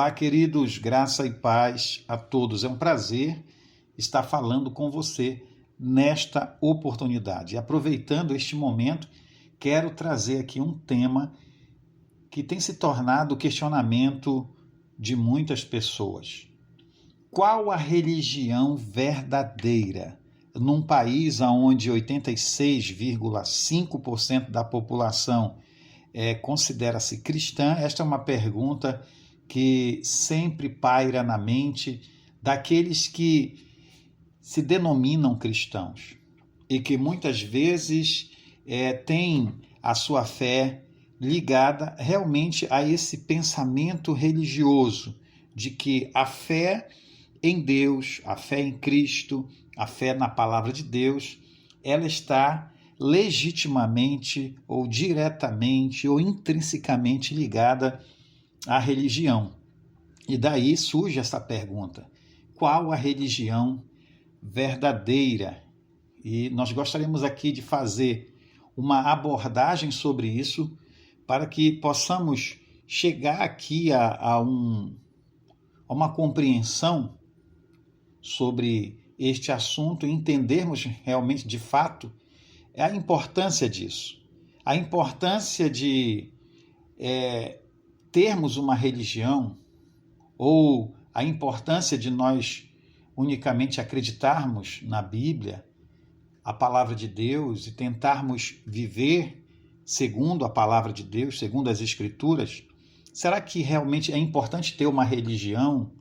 Olá, queridos, graça e paz a todos. É um prazer estar falando com você nesta oportunidade. E aproveitando este momento, quero trazer aqui um tema que tem se tornado o questionamento de muitas pessoas. Qual a religião verdadeira? Num país onde 86,5% da população considera-se cristã, esta é uma pergunta que sempre paira na mente daqueles que se denominam cristãos e que muitas vezes têm a sua fé ligada realmente a esse pensamento religioso de que a fé em Deus, a fé em Cristo, a fé na palavra de Deus, ela está legitimamente ou diretamente ou intrinsecamente ligada à religião. E daí surge essa pergunta: qual a religião verdadeira? E nós gostaríamos aqui de fazer uma abordagem sobre isso para que possamos chegar aqui a uma compreensão sobre este assunto e entendermos realmente, de fato, a importância disso. A importância de termos uma religião, ou a importância de nós unicamente acreditarmos na Bíblia, a palavra de Deus, e tentarmos viver segundo a palavra de Deus, segundo as Escrituras. Será que realmente é importante ter uma religião?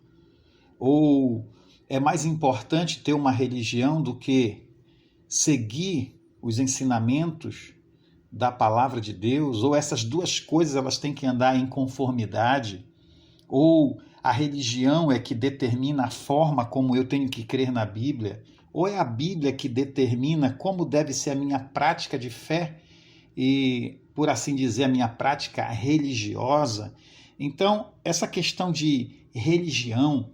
Ou é mais importante ter uma religião do que seguir os ensinamentos da palavra de Deus? Ou essas duas coisas elas têm que andar em conformidade? Ou a religião é que determina a forma como eu tenho que crer na Bíblia? Ou é a Bíblia que determina como deve ser a minha prática de fé e, por assim dizer, a minha prática religiosa? Então, essa questão de religião,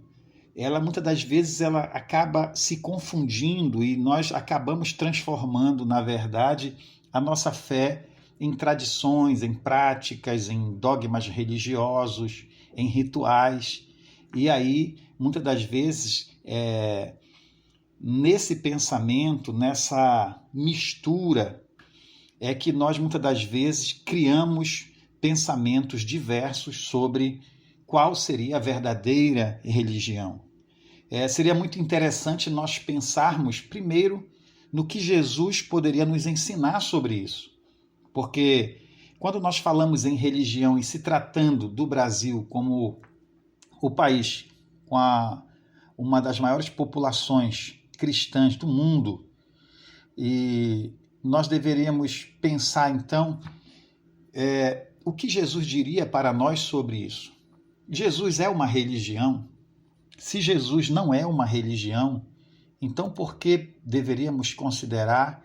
ela muitas das vezes ela acaba se confundindo e nós acabamos transformando, na verdade, a nossa fé em tradições, em práticas, em dogmas religiosos, em rituais. E aí, muitas das vezes, nesse pensamento, nessa mistura, é que nós muitas das vezes criamos pensamentos diversos sobre qual seria a verdadeira religião. Seria muito interessante nós pensarmos primeiro no que Jesus poderia nos ensinar sobre isso. Porque quando nós falamos em religião e se tratando do Brasil como o país com uma das maiores populações cristãs do mundo, e nós deveríamos pensar então o que Jesus diria para nós sobre isso. Jesus é uma religião? Se Jesus não é uma religião, então por que deveríamos considerar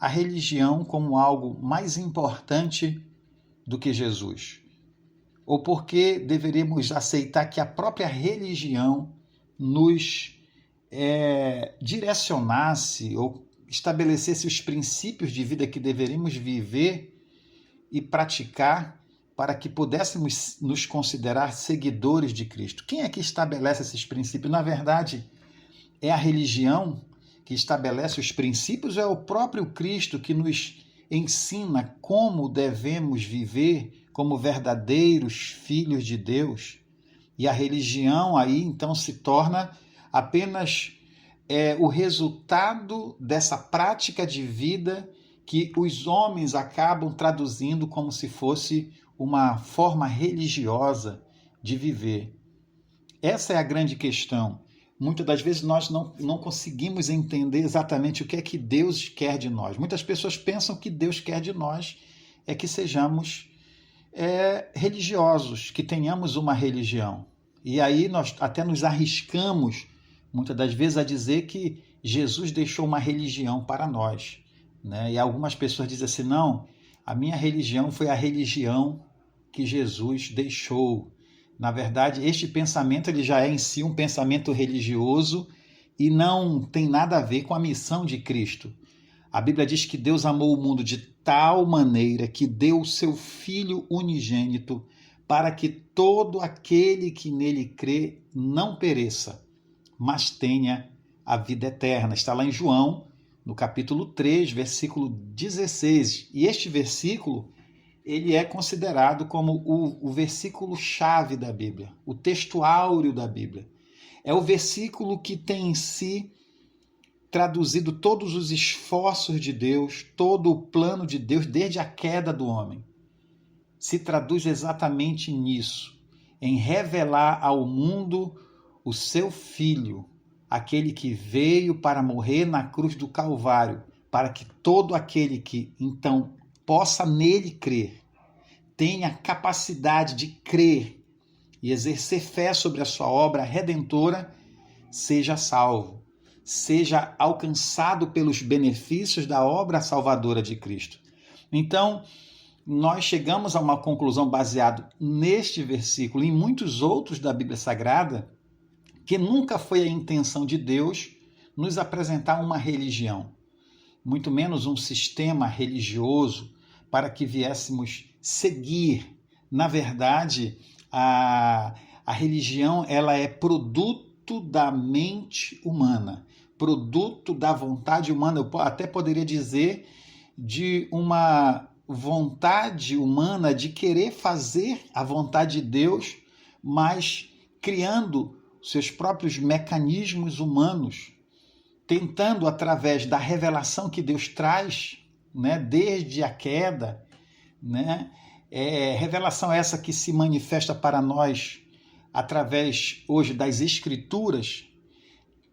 a religião como algo mais importante do que Jesus? Ou por que deveríamos aceitar que a própria religião nos direcionasse ou estabelecesse os princípios de vida que deveríamos viver e praticar para que pudéssemos nos considerar seguidores de Cristo? Quem é que estabelece esses princípios? Na verdade, é a religião que estabelece os princípios, ou é o próprio Cristo que nos ensina como devemos viver como verdadeiros filhos de Deus? E a religião aí então se torna apenas o resultado dessa prática de vida que os homens acabam traduzindo como se fosse uma forma religiosa de viver. Essa é a grande questão. Muitas das vezes nós não conseguimos entender exatamente o que é que Deus quer de nós. Muitas pessoas pensam que Deus quer de nós é que sejamos religiosos, que tenhamos uma religião. E aí nós até nos arriscamos, muitas das vezes, a dizer que Jesus deixou uma religião para nós, né? E algumas pessoas dizem assim: não, a minha religião foi a religião que Jesus deixou. Na verdade, este pensamento ele já é em si um pensamento religioso e não tem nada a ver com a missão de Cristo. A Bíblia diz que Deus amou o mundo de tal maneira que deu o seu Filho unigênito para que todo aquele que nele crê não pereça, mas tenha a vida eterna. Está lá em João, no capítulo 3, versículo 16. E este versículo, ele é considerado como o versículo-chave da Bíblia, o texto áureo da Bíblia. É o versículo que tem em si traduzido todos os esforços de Deus, todo o plano de Deus desde a queda do homem. Se traduz exatamente nisso, em revelar ao mundo o seu Filho, aquele que veio para morrer na cruz do Calvário, para que todo aquele que então possa nele crer, tenha capacidade de crer e exercer fé sobre a sua obra redentora, seja salvo, seja alcançado pelos benefícios da obra salvadora de Cristo. Então, nós chegamos a uma conclusão baseada neste versículo e em muitos outros da Bíblia Sagrada, que nunca foi a intenção de Deus nos apresentar uma religião, muito menos um sistema religioso para que viéssemos seguir. Na verdade, a religião ela é produto da mente humana, produto da vontade humana. Eu até poderia dizer de uma vontade humana de querer fazer a vontade de Deus, mas criando seus próprios mecanismos humanos, tentando através da revelação que Deus traz, né, desde a queda, né, revelação essa que se manifesta para nós através hoje das Escrituras,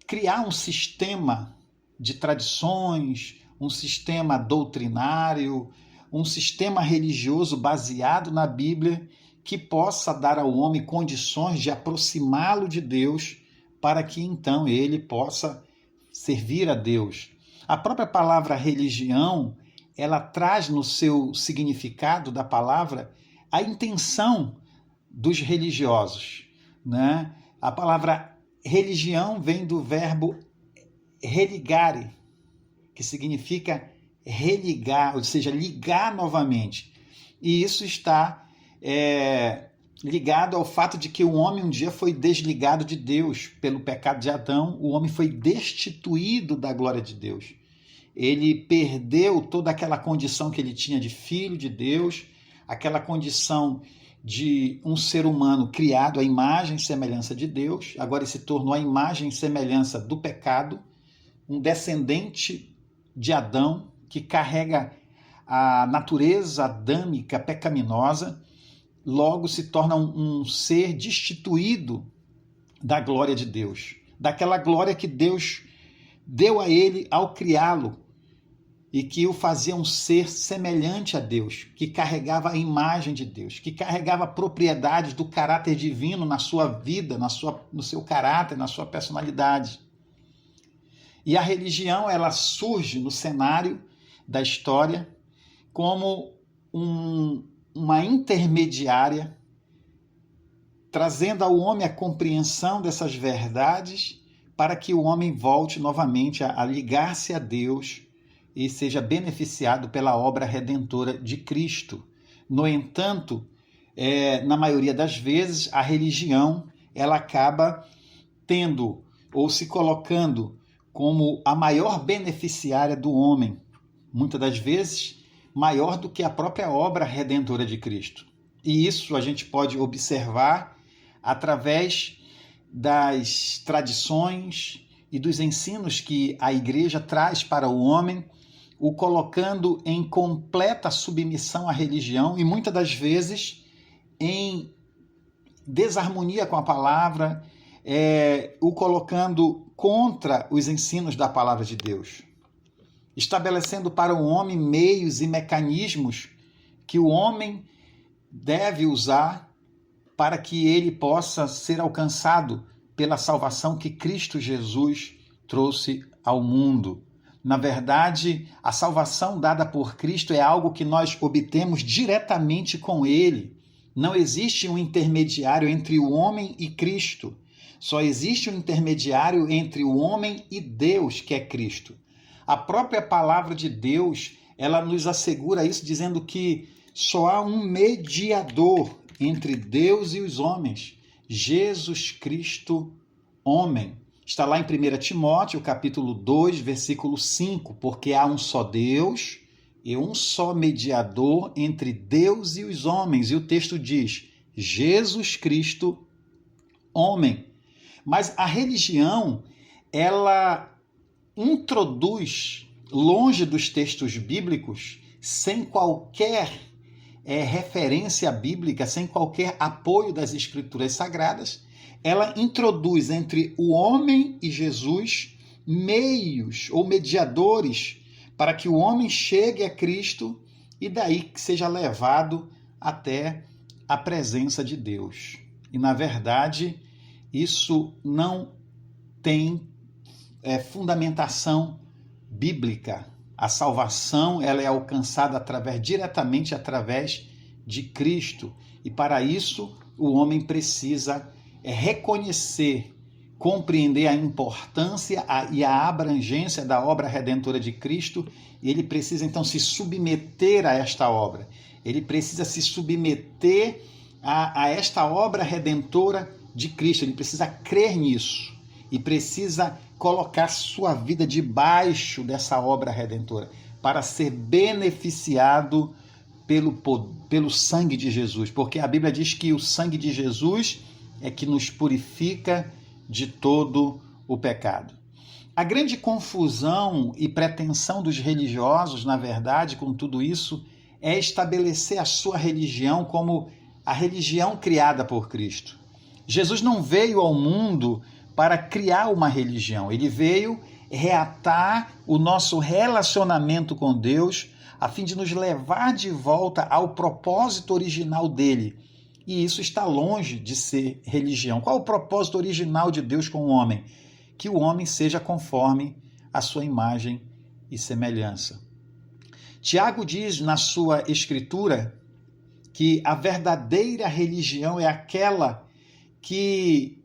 criar um sistema de tradições, um sistema doutrinário, um sistema religioso baseado na Bíblia que possa dar ao homem condições de aproximá-lo de Deus para que então ele possa servir a Deus. A própria palavra religião, ela traz no seu significado da palavra a intenção dos religiosos, né? A palavra religião vem do verbo religare, que significa religar, ou seja, ligar novamente. E isso está ligado ao fato de que o homem um dia foi desligado de Deus pelo pecado de Adão. O homem foi destituído da glória de Deus. Ele perdeu toda aquela condição que ele tinha de filho de Deus, aquela condição de um ser humano criado à imagem e semelhança de Deus. Agora ele se tornou a imagem e semelhança do pecado, um descendente de Adão que carrega a natureza adâmica pecaminosa, logo se torna um ser destituído da glória de Deus, daquela glória que Deus deu a ele ao criá-lo e que o fazia um ser semelhante a Deus, que carregava a imagem de Deus, que carregava propriedades do caráter divino na sua vida, no seu caráter, na sua personalidade. E a religião, ela surge no cenário da história como uma intermediária, trazendo ao homem a compreensão dessas verdades para que o homem volte novamente a ligar-se a Deus e seja beneficiado pela obra redentora de Cristo. No entanto, na maioria das vezes, a religião ela acaba tendo ou se colocando como a maior beneficiária do homem, muitas das vezes maior do que a própria obra redentora de Cristo. E isso a gente pode observar através das tradições e dos ensinos que a igreja traz para o homem, o colocando em completa submissão à religião e muitas das vezes em desarmonia com a palavra, o colocando contra os ensinos da palavra de Deus, estabelecendo para o homem meios e mecanismos que o homem deve usar para que ele possa ser alcançado pela salvação que Cristo Jesus trouxe ao mundo. Na verdade, a salvação dada por Cristo é algo que nós obtemos diretamente com Ele. Não existe um intermediário entre o homem e Cristo. Só existe um intermediário entre o homem e Deus, que é Cristo. A própria palavra de Deus, ela nos assegura isso, dizendo que só há um mediador entre Deus e os homens, Jesus Cristo, homem. Está lá em 1 Timóteo, capítulo 2, versículo 5, porque há um só Deus e um só mediador entre Deus e os homens. E o texto diz, Jesus Cristo, homem. Mas a religião, ela introduz, longe dos textos bíblicos, sem qualquer referência bíblica, sem qualquer apoio das escrituras sagradas, ela introduz entre o homem e Jesus meios ou mediadores para que o homem chegue a Cristo e daí que seja levado até a presença de Deus. E, na verdade, isso não tem fundamentação bíblica. A salvação ela é alcançada diretamente através de Cristo. E para isso, o homem precisa reconhecer, compreender a importância e a abrangência da obra redentora de Cristo, e ele precisa então se submeter a esta obra. Ele precisa se submeter a esta obra redentora de Cristo. Ele precisa crer nisso e precisa colocar sua vida debaixo dessa obra redentora para ser beneficiado pelo sangue de Jesus, porque a Bíblia diz que o sangue de Jesus é que nos purifica de todo o pecado. A grande confusão e pretensão dos religiosos, na verdade, com tudo isso, é estabelecer a sua religião como a religião criada por Cristo. Jesus não veio ao mundo para criar uma religião, ele veio reatar o nosso relacionamento com Deus, a fim de nos levar de volta ao propósito original dele. E isso está longe de ser religião. Qual é o propósito original de Deus com o homem? Que o homem seja conforme a sua imagem e semelhança. Tiago diz na sua escritura que a verdadeira religião é aquela que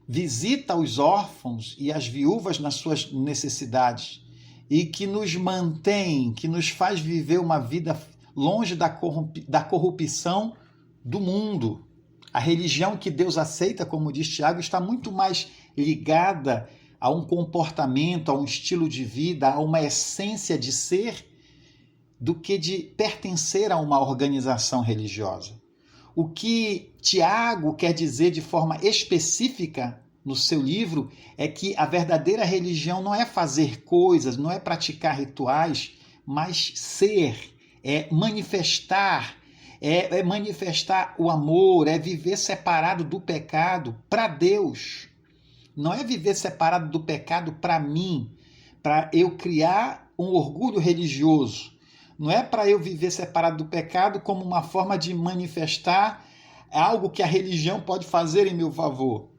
visita os órfãos e as viúvas nas suas necessidades e que nos mantém, que nos faz viver uma vida longe da corrupção do mundo. A religião que Deus aceita, como diz Tiago, está muito mais ligada a um comportamento, a um estilo de vida, a uma essência de ser, do que de pertencer a uma organização religiosa. O que Tiago quer dizer de forma específica no seu livro é que a verdadeira religião não é fazer coisas, não é praticar rituais, mas ser, é manifestar o amor, é viver separado do pecado para Deus. Não é viver separado do pecado para mim, para eu criar um orgulho religioso. Não é para eu viver separado do pecado como uma forma de manifestar algo que a religião pode fazer em meu favor.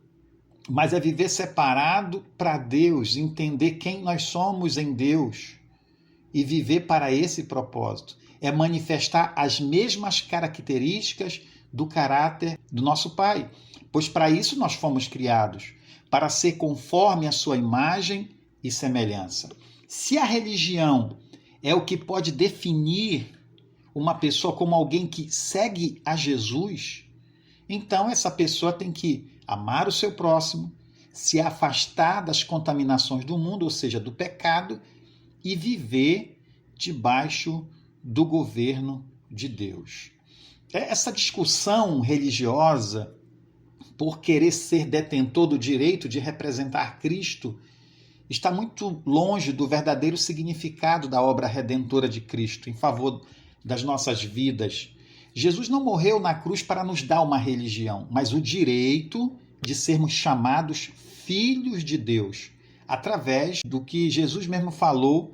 Mas é viver separado para Deus, entender quem nós somos em Deus e viver para esse propósito. É manifestar as mesmas características do caráter do nosso Pai, pois para isso nós fomos criados, para ser conforme a sua imagem e semelhança. Se a religião é o que pode definir uma pessoa como alguém que segue a Jesus, então essa pessoa tem que amar o seu próximo, se afastar das contaminações do mundo, ou seja, do pecado, e viver debaixo do governo de Deus. Essa discussão religiosa por querer ser detentor do direito de representar Cristo está muito longe do verdadeiro significado da obra redentora de Cristo em favor das nossas vidas. Jesus não morreu na cruz para nos dar uma religião, mas o direito de sermos chamados filhos de Deus, através do que Jesus mesmo falou,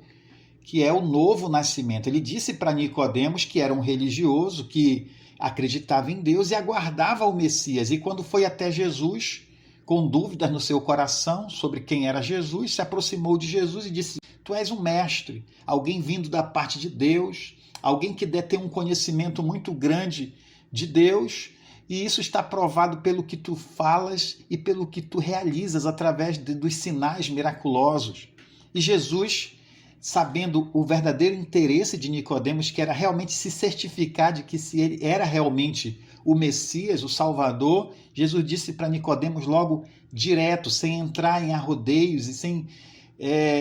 que é o novo nascimento. Ele disse para Nicodemos que era um religioso, que acreditava em Deus e aguardava o Messias. E quando foi até Jesus, com dúvidas no seu coração sobre quem era Jesus, se aproximou de Jesus e disse: Tu és um mestre, alguém vindo da parte de Deus, alguém que detém um conhecimento muito grande de Deus, e isso está provado pelo que tu falas e pelo que tu realizas através dos sinais miraculosos. E Jesus sabendo o verdadeiro interesse de Nicodemos, que era realmente se certificar de que se ele era realmente o Messias, o Salvador, Jesus disse para Nicodemos logo direto, sem entrar em arrodeios e sem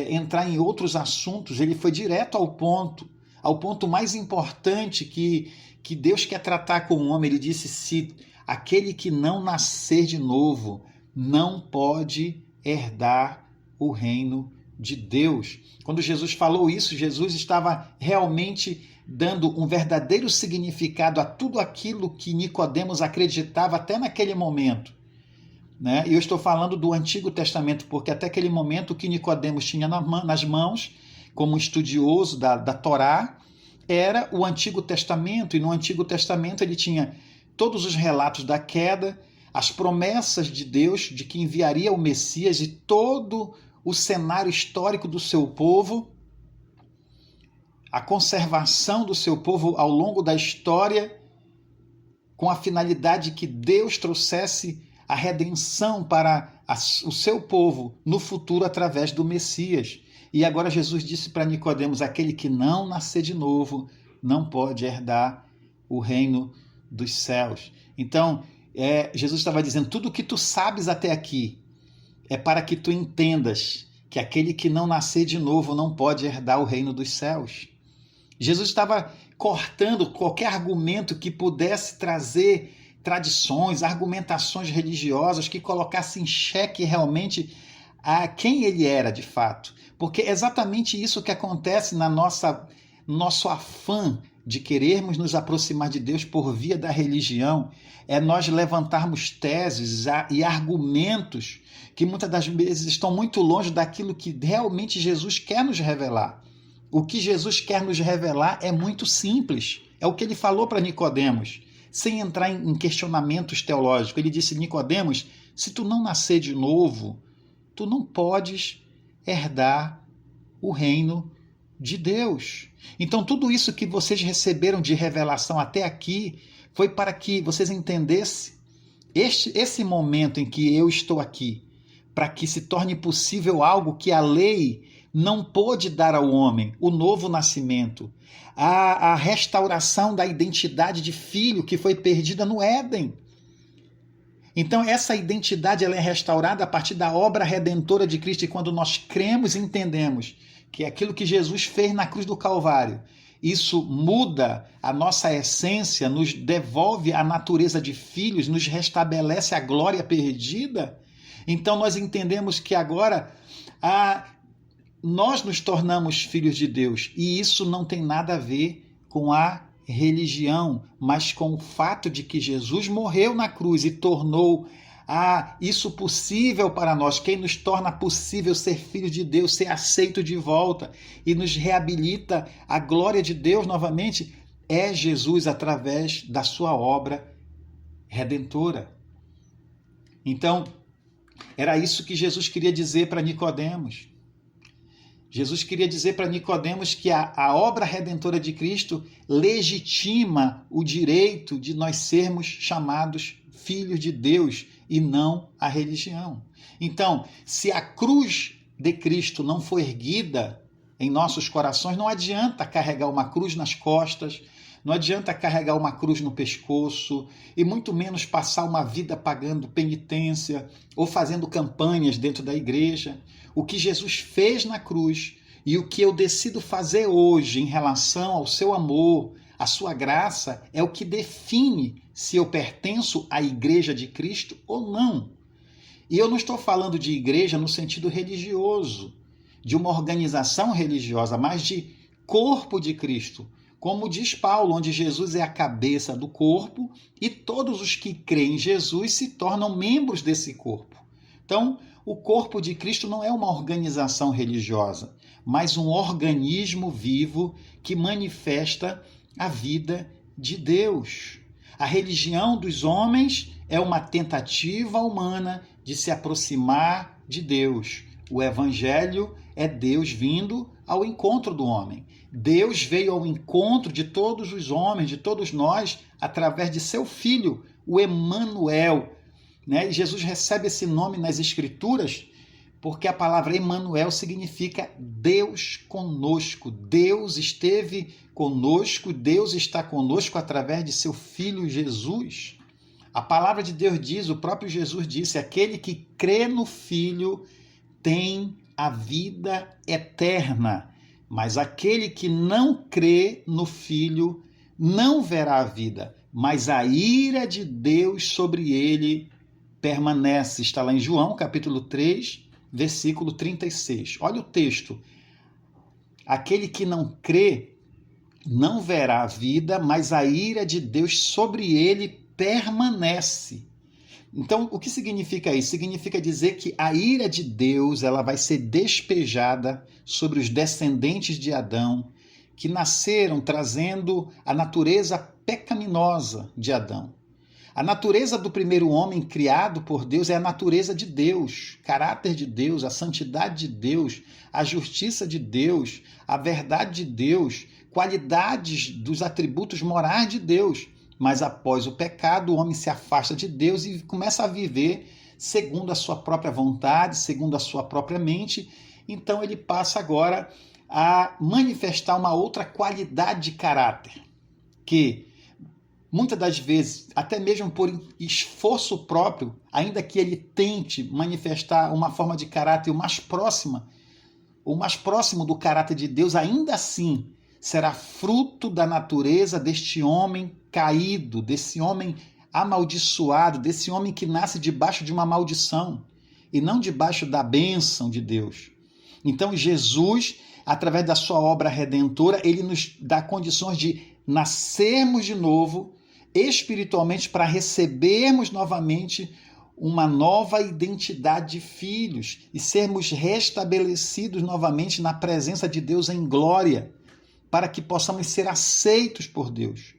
entrar em outros assuntos. Ele foi direto ao ponto mais importante que Deus quer tratar com o homem. Ele disse: se aquele que não nascer de novo não pode herdar o reino de Deus. Quando Jesus falou isso, Jesus estava realmente dando um verdadeiro significado a tudo aquilo que Nicodemos acreditava até naquele momento. Né? E eu estou falando do Antigo Testamento, porque até aquele momento o que Nicodemos tinha nas mãos, como estudioso da Torá, era o Antigo Testamento, e no Antigo Testamento ele tinha todos os relatos da queda, as promessas de Deus de que enviaria o Messias e todo o cenário histórico do seu povo, a conservação do seu povo ao longo da história, com a finalidade que Deus trouxesse a redenção para o seu povo no futuro através do Messias. E agora Jesus disse para Nicodemos: aquele que não nascer de novo não pode herdar o reino dos céus. Então, Jesus estava dizendo: tudo o que tu sabes até aqui é para que tu entendas que aquele que não nascer de novo não pode herdar o reino dos céus. Jesus estava cortando qualquer argumento que pudesse trazer tradições, argumentações religiosas que colocassem em xeque realmente a quem ele era de fato. Porque é exatamente isso que acontece no nosso afã de querermos nos aproximar de Deus por via da religião, é nós levantarmos teses e argumentos que muitas das vezes estão muito longe daquilo que realmente Jesus quer nos revelar. O que Jesus quer nos revelar é muito simples. É o que ele falou para Nicodemos, sem entrar em questionamentos teológicos. Ele disse: Nicodemos, se tu não nascer de novo, tu não podes herdar o reino de Deus. Então, tudo isso que vocês receberam de revelação até aqui foi para que vocês entendessem esse momento em que eu estou aqui, para que se torne possível algo que a lei não pôde dar ao homem: o novo nascimento, a restauração da identidade de filho que foi perdida no Éden. Então, essa identidade ela é restaurada a partir da obra redentora de Cristo, e quando nós cremos e entendemos que aquilo que Jesus fez na cruz do Calvário, isso muda a nossa essência, nos devolve a natureza de filhos, nos restabelece a glória perdida. Então nós entendemos que agora nós nos tornamos filhos de Deus, e isso não tem nada a ver com a religião, mas com o fato de que Jesus morreu na cruz e tornou isso possível para nós. Quem nos torna possível ser filho de Deus, ser aceito de volta e nos reabilita a glória de Deus novamente, é Jesus através da sua obra redentora. Então, era isso que Jesus queria dizer para Nicodemos. Jesus queria dizer para Nicodemos que a obra redentora de Cristo legitima o direito de nós sermos chamados filhos de Deus e não a religião. Então, se a cruz de Cristo não for erguida em nossos corações, não adianta carregar uma cruz nas costas, não adianta carregar uma cruz no pescoço, e muito menos passar uma vida pagando penitência ou fazendo campanhas dentro da igreja. O que Jesus fez na cruz e o que eu decido fazer hoje em relação ao seu amor, a sua graça, é o que define se eu pertenço à igreja de Cristo ou não. E eu não estou falando de igreja no sentido religioso, de uma organização religiosa, mas de corpo de Cristo. Como diz Paulo, onde Jesus é a cabeça do corpo e todos os que creem em Jesus se tornam membros desse corpo. Então, o corpo de Cristo não é uma organização religiosa, mas um organismo vivo que manifesta a vida de Deus. A religião dos homens é uma tentativa humana de se aproximar de Deus. O evangelho é Deus vindo ao encontro do homem. Deus veio ao encontro de todos os homens, de todos nós, através de seu Filho, o Emanuel. E Jesus recebe esse nome nas Escrituras porque a palavra Emanuel significa Deus conosco. Deus esteve conosco, Deus está conosco através de seu Filho Jesus. A palavra de Deus diz, o próprio Jesus disse, aquele que crê no Filho tem a vida eterna, mas aquele que não crê no Filho não verá a vida, mas a ira de Deus sobre ele permanece. Está lá em João, capítulo 3, versículo 36. Olha o texto. Aquele que não crê não verá a vida, mas a ira de Deus sobre ele permanece. Então, o que significa isso? Significa dizer que a ira de Deus ela vai ser despejada sobre os descendentes de Adão, que nasceram trazendo a natureza pecaminosa de Adão. A natureza do primeiro homem criado por Deus é a natureza de Deus, caráter de Deus, a santidade de Deus, a justiça de Deus, a verdade de Deus, qualidades dos atributos morais de Deus. Mas após o pecado, o homem se afasta de Deus e começa a viver segundo a sua própria vontade, segundo a sua própria mente. Então ele passa agora a manifestar uma outra qualidade de caráter, que muitas das vezes, até mesmo por esforço próprio, ainda que ele tente manifestar uma forma de caráter o mais próximo do caráter de Deus, ainda assim será fruto da natureza deste homem caído, desse homem amaldiçoado, desse homem que nasce debaixo de uma maldição e não debaixo da bênção de Deus. Então Jesus, através da sua obra redentora, ele nos dá condições de nascermos de novo espiritualmente para recebermos novamente uma nova identidade de filhos e sermos restabelecidos novamente na presença de Deus em glória, para que possamos ser aceitos por Deus,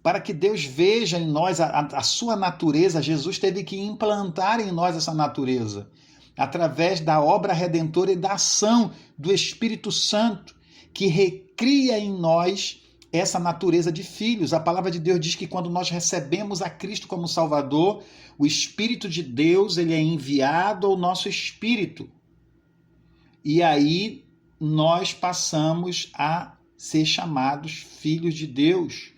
para que Deus veja em nós a sua natureza. Jesus teve que implantar em nós essa natureza, através da obra redentora e da ação do Espírito Santo, que recria em nós essa natureza de filhos. A palavra de Deus diz que quando nós recebemos a Cristo como Salvador, o Espírito de Deus ele é enviado ao nosso espírito. E aí nós passamos a ser chamados filhos de Deus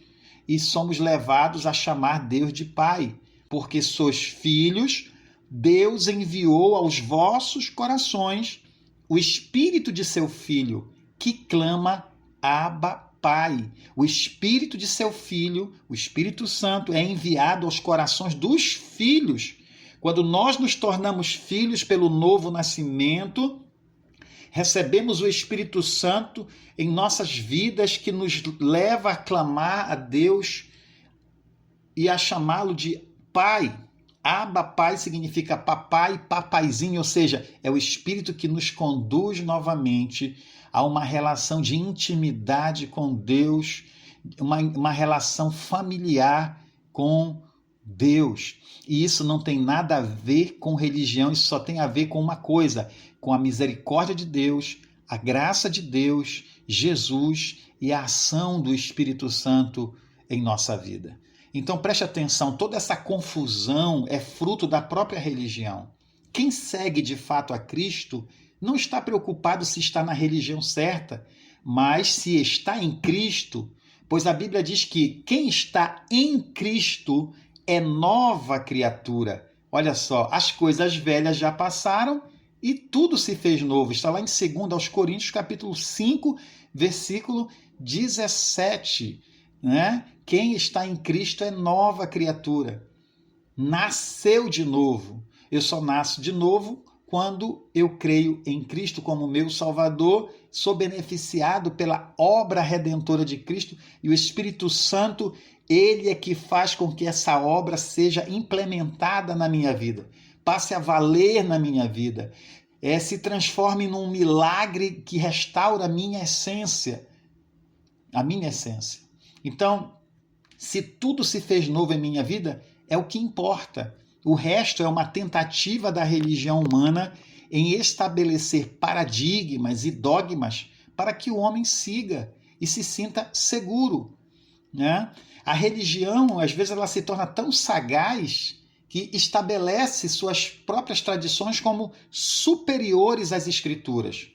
e somos levados a chamar Deus de Pai, porque sois filhos, Deus enviou aos vossos corações o Espírito de seu Filho, que clama Abba, Pai. O Espírito de seu Filho, o Espírito Santo, é enviado aos corações dos filhos. Quando nós nos tornamos filhos pelo novo nascimento, recebemos o Espírito Santo em nossas vidas, que nos leva a clamar a Deus e a chamá-lo de Pai. Abba, Pai significa papai, papaizinho, ou seja, é o Espírito que nos conduz novamente a uma relação de intimidade com Deus, uma relação familiar com Deus. E isso não tem nada a ver com religião, isso só tem a ver com uma coisa, com a misericórdia de Deus, a graça de Deus, Jesus e a ação do Espírito Santo em nossa vida. Então preste atenção, toda essa confusão é fruto da própria religião. Quem segue de fato a Cristo não está preocupado se está na religião certa, mas se está em Cristo, pois a Bíblia diz que quem está em Cristo é nova criatura. Olha só, as coisas velhas já passaram e tudo se fez novo. Está lá em 2 Coríntios, capítulo 5, versículo 17. Né? Quem está em Cristo é nova criatura. Nasceu de novo. Eu só nasço de novo quando eu creio em Cristo como meu Salvador, sou beneficiado pela obra redentora de Cristo e o Espírito Santo, ele é que faz com que essa obra seja implementada na minha vida, passe a valer na minha vida, se transforme num milagre que restaura a minha essência. Então, se tudo se fez novo em minha vida, é o que importa. O resto é uma tentativa da religião humana em estabelecer paradigmas e dogmas para que o homem siga e se sinta seguro. Né? A religião, às vezes, ela se torna tão sagaz que estabelece suas próprias tradições como superiores às Escrituras,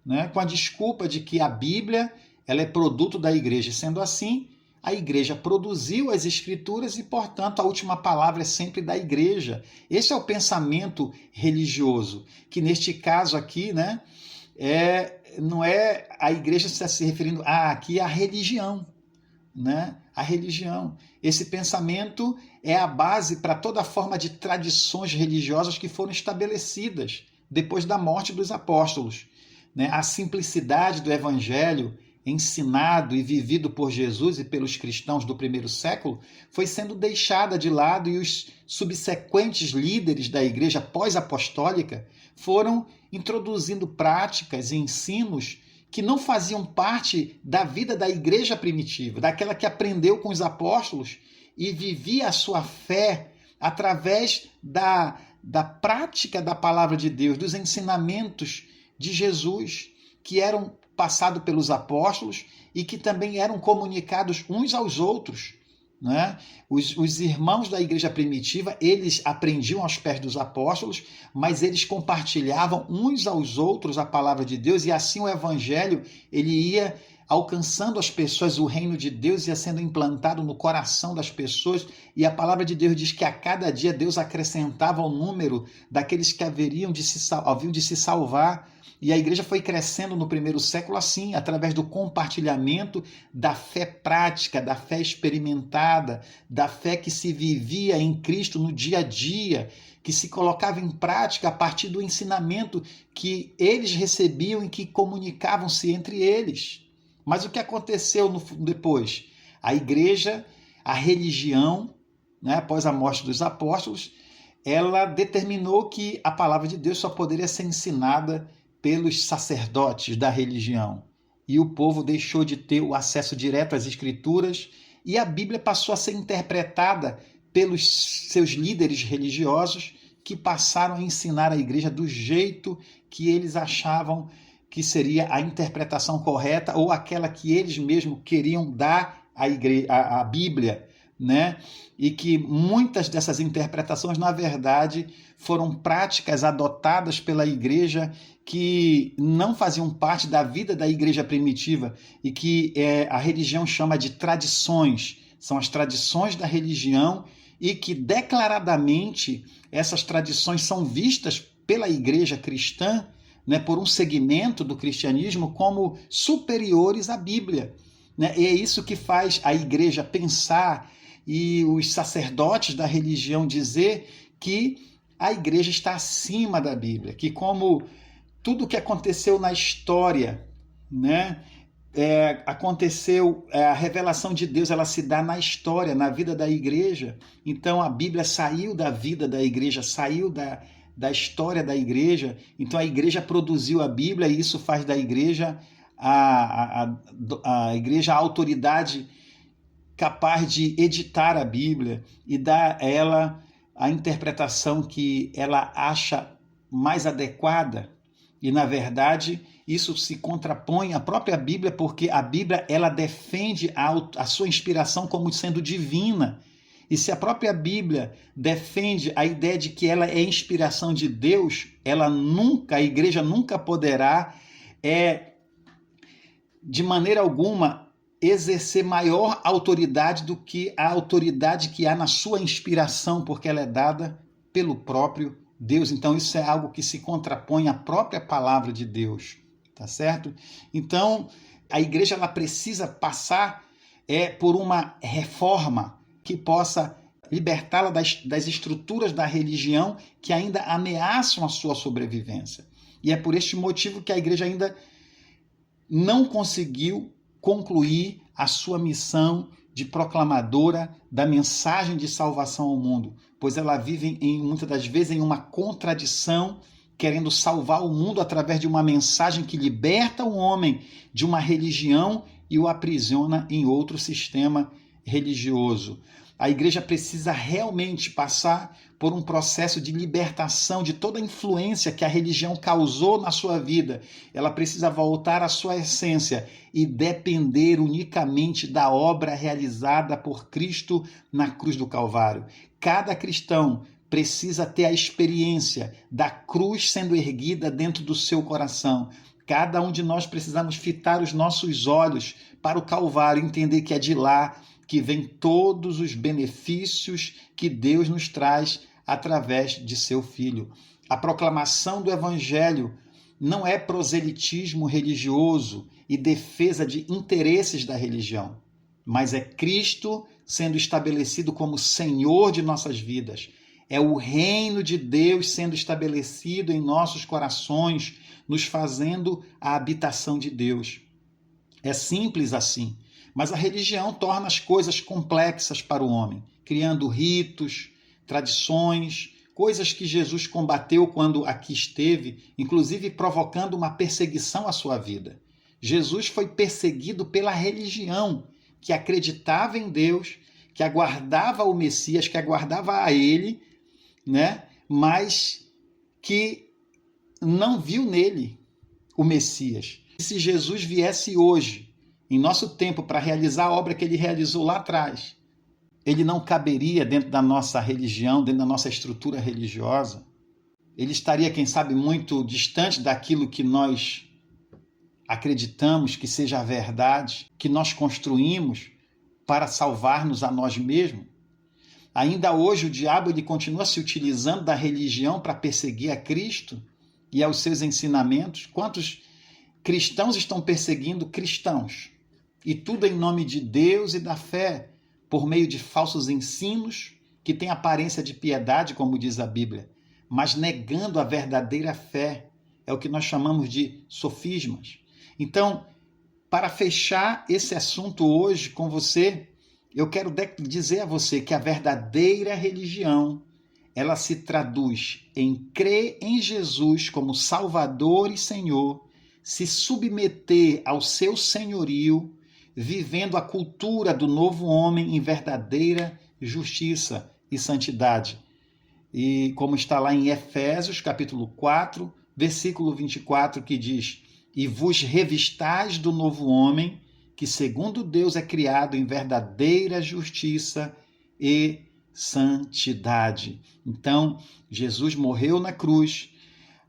né? Com a desculpa de que a Bíblia ela é produto da igreja. Sendo assim, a igreja produziu as Escrituras e, portanto, a última palavra é sempre da igreja. Esse é o pensamento religioso, que neste caso aqui, né, não é a igreja que está se referindo aqui é a religião, né? A religião. Esse pensamento é a base para toda forma de tradições religiosas que foram estabelecidas depois da morte dos apóstolos, né? A simplicidade do evangelho ensinado e vivido por Jesus e pelos cristãos do primeiro século foi sendo deixada de lado, e os subsequentes líderes da igreja pós-apostólica foram introduzindo práticas e ensinos que não faziam parte da vida da igreja primitiva, daquela que aprendeu com os apóstolos e vivia a sua fé através da prática da palavra de Deus, dos ensinamentos de Jesus, que eram passados pelos apóstolos e que também eram comunicados uns aos outros, né? Os irmãos da igreja primitiva, eles aprendiam aos pés dos apóstolos, mas eles compartilhavam uns aos outros a palavra de Deus, e assim o evangelho ele ia alcançando as pessoas, o reino de Deus ia sendo implantado no coração das pessoas, e a palavra de Deus diz que a cada dia Deus acrescentava o número daqueles que haviam de se salvar. E a igreja foi crescendo no primeiro século assim, através do compartilhamento da fé prática, da fé experimentada, da fé que se vivia em Cristo no dia a dia, que se colocava em prática a partir do ensinamento que eles recebiam e que comunicavam-se entre eles. Mas o que aconteceu depois? A igreja, a religião, né, após a morte dos apóstolos, ela determinou que a palavra de Deus só poderia ser ensinada pelos sacerdotes da religião. E o povo deixou de ter o acesso direto às Escrituras, e a Bíblia passou a ser interpretada pelos seus líderes religiosos, que passaram a ensinar a igreja do jeito que eles achavam que seria a interpretação correta, ou aquela que eles mesmos queriam dar à Bíblia, né? E que muitas dessas interpretações, na verdade, foram práticas adotadas pela igreja que não faziam parte da vida da igreja primitiva, e que a religião chama de tradições. São as tradições da religião, e que declaradamente essas tradições são vistas pela igreja cristã, né, por um segmento do cristianismo, como superiores à Bíblia, né? E é isso que faz a igreja pensar e os sacerdotes da religião dizer que a igreja está acima da Bíblia, que como tudo que aconteceu na história, né, aconteceu, a revelação de Deus ela se dá na história, na vida da igreja. Então a Bíblia saiu da vida da igreja, saiu da história da igreja. Então a igreja produziu a Bíblia, e isso faz da igreja a igreja a autoridade capaz de editar a Bíblia e dar a ela a interpretação que ela acha mais adequada. E, na verdade, isso se contrapõe à própria Bíblia, porque a Bíblia ela defende a sua inspiração como sendo divina. E se a própria Bíblia defende a ideia de que ela é inspiração de Deus, a igreja nunca poderá, de maneira alguma, exercer maior autoridade do que a autoridade que há na sua inspiração, porque ela é dada pelo próprio Deus. Então isso é algo que se contrapõe à própria palavra de Deus, tá certo? Então a igreja ela precisa passar por uma reforma que possa libertá-la das estruturas da religião que ainda ameaçam a sua sobrevivência. E é por este motivo que a igreja ainda não conseguiu concluir a sua missão de proclamadora da mensagem de salvação ao mundo, pois ela vive muitas das vezes em uma contradição, querendo salvar o mundo através de uma mensagem que liberta o homem de uma religião e o aprisiona em outro sistema religioso. A igreja precisa realmente passar por um processo de libertação de toda a influência que a religião causou na sua vida. Ela precisa voltar à sua essência e depender unicamente da obra realizada por Cristo na cruz do Calvário. Cada cristão precisa ter a experiência da cruz sendo erguida dentro do seu coração. Cada um de nós precisamos fitar os nossos olhos para o Calvário, entender que é de lá que vem todos os benefícios que Deus nos traz através de seu Filho. A proclamação do Evangelho não é proselitismo religioso e defesa de interesses da religião, mas é Cristo sendo estabelecido como Senhor de nossas vidas. É o reino de Deus sendo estabelecido em nossos corações, nos fazendo a habitação de Deus. É simples assim, mas a religião torna as coisas complexas para o homem, criando ritos, tradições, coisas que Jesus combateu quando aqui esteve, inclusive provocando uma perseguição à sua vida. Jesus foi perseguido pela religião, que acreditava em Deus, que aguardava o Messias, que aguardava a ele, né? Mas que não viu nele o Messias. Se Jesus viesse hoje, em nosso tempo, para realizar a obra que ele realizou lá atrás, ele não caberia dentro da nossa religião, dentro da nossa estrutura religiosa. Ele estaria, quem sabe, muito distante daquilo que nós acreditamos que seja a verdade, que nós construímos para salvar-nos a nós mesmos. Ainda hoje o diabo ele continua se utilizando da religião para perseguir a Cristo e aos seus ensinamentos. Quantos cristãos estão perseguindo cristãos? E tudo em nome de Deus e da fé, por meio de falsos ensinos que têm aparência de piedade, como diz a Bíblia, mas negando a verdadeira fé. É o que nós chamamos de sofismas. Então, para fechar esse assunto hoje com você, eu quero dizer a você que a verdadeira religião, ela se traduz em crer em Jesus como Salvador e Senhor, se submeter ao seu senhorio, vivendo a cultura do novo homem em verdadeira justiça e santidade. E como está lá em Efésios, capítulo 4, versículo 24, que diz: e vos revistais do novo homem, que segundo Deus é criado em verdadeira justiça e santidade. Então, Jesus morreu na cruz.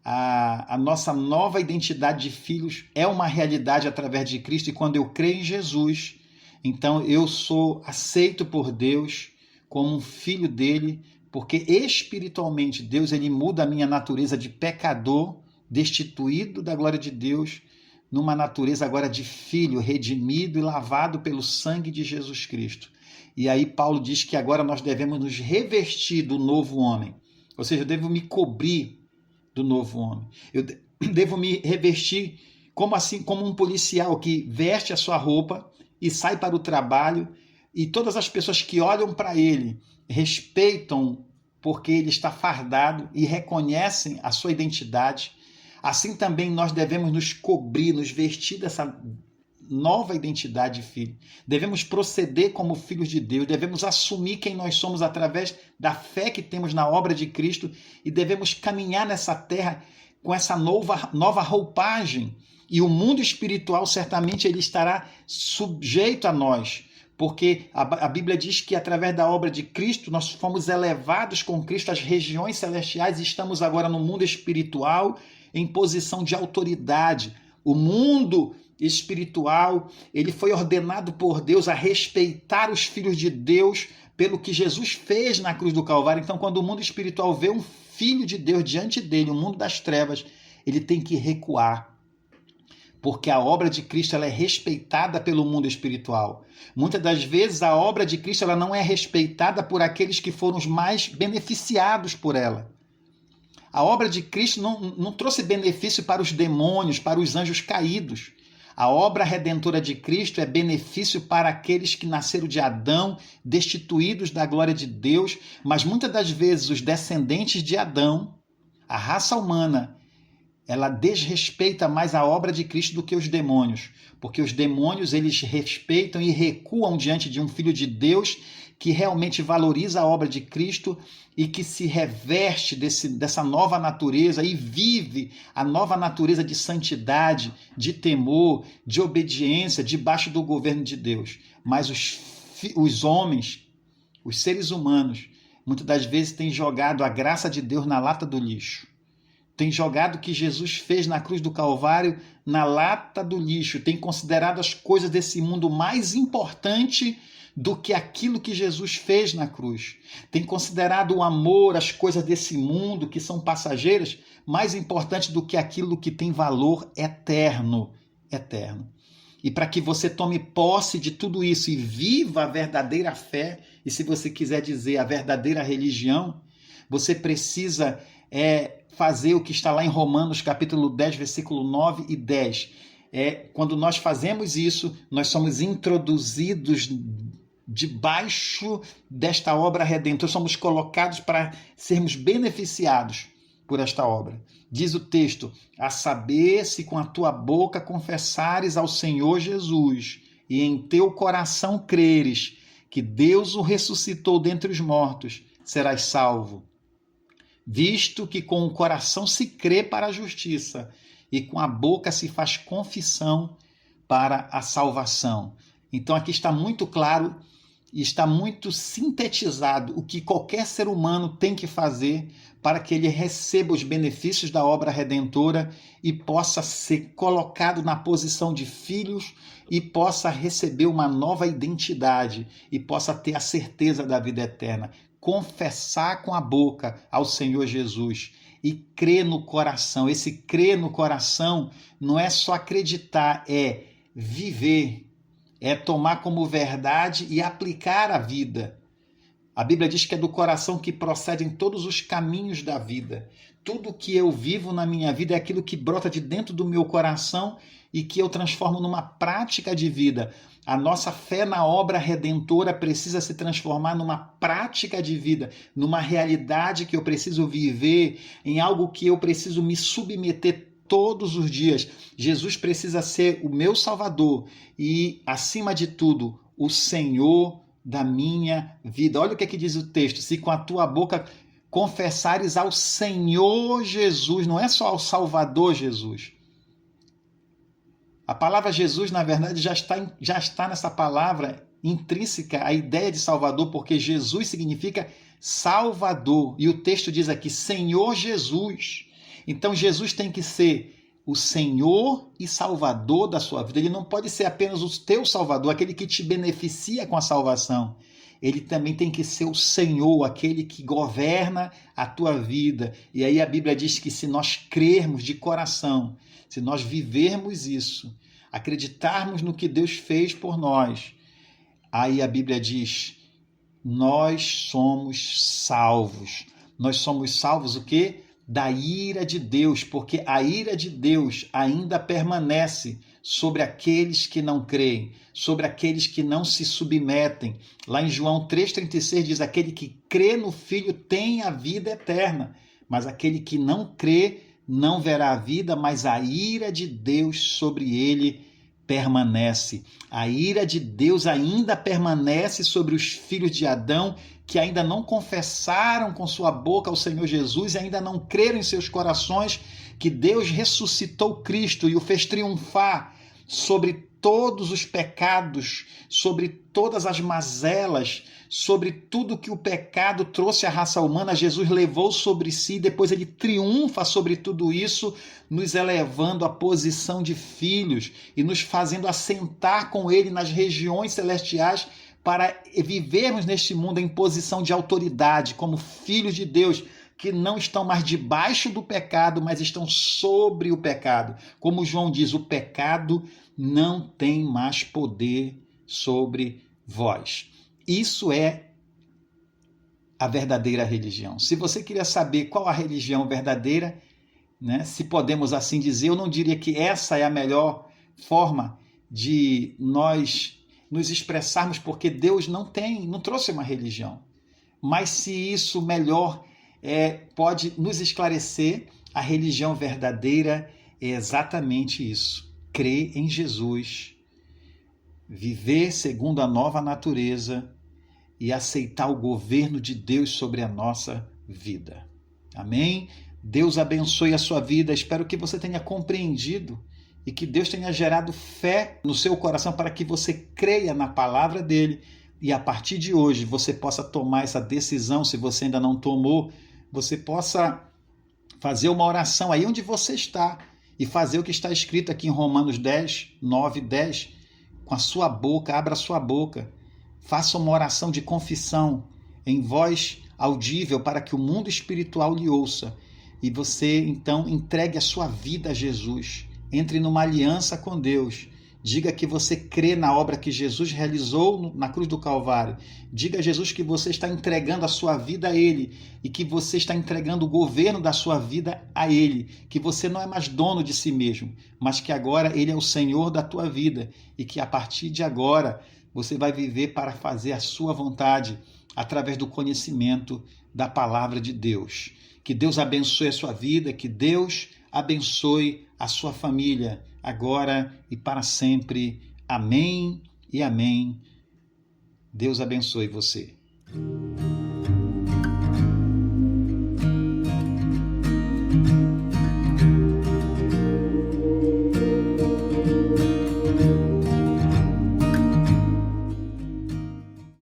A nossa nova identidade de filhos é uma realidade através de Cristo, e quando eu creio em Jesus, então eu sou aceito por Deus como um filho dele, porque espiritualmente Deus ele muda a minha natureza de pecador, destituído da glória de Deus, numa natureza agora de filho, redimido e lavado pelo sangue de Jesus Cristo. E aí Paulo diz que agora nós devemos nos revestir do novo homem, ou seja, eu devo me cobrir do novo homem. Eu devo me revestir como um policial que veste a sua roupa e sai para o trabalho, e todas as pessoas que olham para ele respeitam porque ele está fardado e reconhecem a sua identidade. Assim também nós devemos nos cobrir, nos vestir dessa nova identidade de filho. Devemos proceder como filhos de Deus, devemos assumir quem nós somos através da fé que temos na obra de Cristo, e devemos caminhar nessa terra com essa nova roupagem. E o mundo espiritual certamente ele estará sujeito a nós, porque a Bíblia diz que através da obra de Cristo nós fomos elevados com Cristo às regiões celestiais e estamos agora no mundo espiritual em posição de autoridade. O mundo espiritual, ele foi ordenado por Deus a respeitar os filhos de Deus pelo que Jesus fez na cruz do Calvário. Então, quando o mundo espiritual vê um filho de Deus diante dele, o mundo das trevas, ele tem que recuar, porque a obra de Cristo ela é respeitada pelo mundo espiritual. Muitas das vezes a obra de Cristo ela não é respeitada por aqueles que foram os mais beneficiados por ela. A obra de Cristo não trouxe benefício para os demônios, para os anjos caídos. A obra redentora de Cristo é benefício para aqueles que nasceram de Adão, destituídos da glória de Deus, mas muitas das vezes os descendentes de Adão, a raça humana, ela desrespeita mais a obra de Cristo do que os demônios, porque os demônios eles respeitam e recuam diante de um filho de Deus que realmente valoriza a obra de Cristo e que se reveste dessa nova natureza e vive a nova natureza de santidade, de temor, de obediência, debaixo do governo de Deus. Mas os homens, os seres humanos, muitas das vezes tem jogado a graça de Deus na lata do lixo. Tem jogado o que Jesus fez na cruz do Calvário na lata do lixo. Tem considerado as coisas desse mundo mais importante do que aquilo que Jesus fez na cruz. Tem considerado o amor, as coisas desse mundo que são passageiras, mais importante do que aquilo que tem valor eterno. Eterno. E para que você tome posse de tudo isso e viva a verdadeira fé, e se você quiser dizer a verdadeira religião, você precisa fazer o que está lá em Romanos capítulo 10, versículo 9 e 10. Quando nós fazemos isso, nós somos introduzidos debaixo desta obra redentora, somos colocados para sermos beneficiados por esta obra. Diz o texto, a saber, se com a tua boca confessares ao Senhor Jesus e em teu coração creres que Deus o ressuscitou dentre os mortos, serás salvo. Visto que com o coração se crê para a justiça e com a boca se faz confissão para a salvação. Então aqui está muito claro e está muito sintetizado o que qualquer ser humano tem que fazer para que ele receba os benefícios da obra redentora e possa ser colocado na posição de filhos e possa receber uma nova identidade e possa ter a certeza da vida eterna. Confessar com a boca ao Senhor Jesus e crer no coração. Esse crer no coração não é só acreditar, é viver, é tomar como verdade e aplicar a vida. A Bíblia diz que é do coração que procedem todos os caminhos da vida. Tudo que eu vivo na minha vida é aquilo que brota de dentro do meu coração e que eu transformo numa prática de vida. A nossa fé na obra redentora precisa se transformar numa prática de vida, numa realidade que eu preciso viver, em algo que eu preciso me submeter todos os dias. Jesus precisa ser o meu Salvador e, acima de tudo, o Senhor da minha vida. Olha o que diz o texto. Se com a tua boca confessares ao Senhor Jesus, não é só ao Salvador Jesus. A palavra Jesus, na verdade, já está nessa palavra intrínseca a ideia de Salvador, porque Jesus significa Salvador. E o texto diz aqui, Senhor Jesus. Então, Jesus tem que ser o Senhor e Salvador da sua vida. Ele não pode ser apenas o teu Salvador, aquele que te beneficia com a salvação. Ele também tem que ser o Senhor, aquele que governa a tua vida. E aí a Bíblia diz que se nós crermos de coração, se nós vivermos isso, acreditarmos no que Deus fez por nós, aí a Bíblia diz, nós somos salvos. Nós somos salvos o quê? Da ira de Deus, porque a ira de Deus ainda permanece sobre aqueles que não creem, sobre aqueles que não se submetem. Lá em João 3,36 diz, aquele que crê no Filho tem a vida eterna, mas aquele que não crê não verá a vida, mas a ira de Deus sobre ele permanece. A ira de Deus ainda permanece sobre os filhos de Adão, que ainda não confessaram com sua boca ao Senhor Jesus e ainda não creram em seus corações que Deus ressuscitou Cristo e o fez triunfar sobre todos os pecados, sobre todas as mazelas, sobre tudo que o pecado trouxe à raça humana. Jesus levou sobre si, depois ele triunfa sobre tudo isso, nos elevando à posição de filhos e nos fazendo assentar com ele nas regiões celestiais para vivermos neste mundo em posição de autoridade, como filhos de Deus, que não estão mais debaixo do pecado, mas estão sobre o pecado. Como João diz, o pecado não tem mais poder sobre vós. Isso é a verdadeira religião. Se você queria saber qual a religião verdadeira, né, se podemos assim dizer, eu não diria que essa é a melhor forma de nós nos expressarmos, porque Deus não trouxe uma religião. Mas se isso melhor pode nos esclarecer, a religião verdadeira é exatamente isso. Crer em Jesus, viver segundo a nova natureza e aceitar o governo de Deus sobre a nossa vida. Amém? Deus abençoe a sua vida. Espero que você tenha compreendido e que Deus tenha gerado fé no seu coração para que você creia na palavra dele, e a partir de hoje você possa tomar essa decisão, se você ainda não tomou, você possa fazer uma oração aí onde você está e fazer o que está escrito aqui em Romanos 10, 9, 10, com a sua boca, abra a sua boca, faça uma oração de confissão em voz audível para que o mundo espiritual lhe ouça e você então entregue a sua vida a Jesus, entre numa aliança com Deus. Diga que você crê na obra que Jesus realizou na cruz do Calvário. Diga a Jesus que você está entregando a sua vida a Ele e que você está entregando o governo da sua vida a Ele. Que você não é mais dono de si mesmo, mas que agora Ele é o Senhor da tua vida e que a partir de agora você vai viver para fazer a sua vontade através do conhecimento da palavra de Deus. Que Deus abençoe a sua vida, que Deus abençoe a sua família, agora e para sempre. Amém e amém. Deus abençoe você.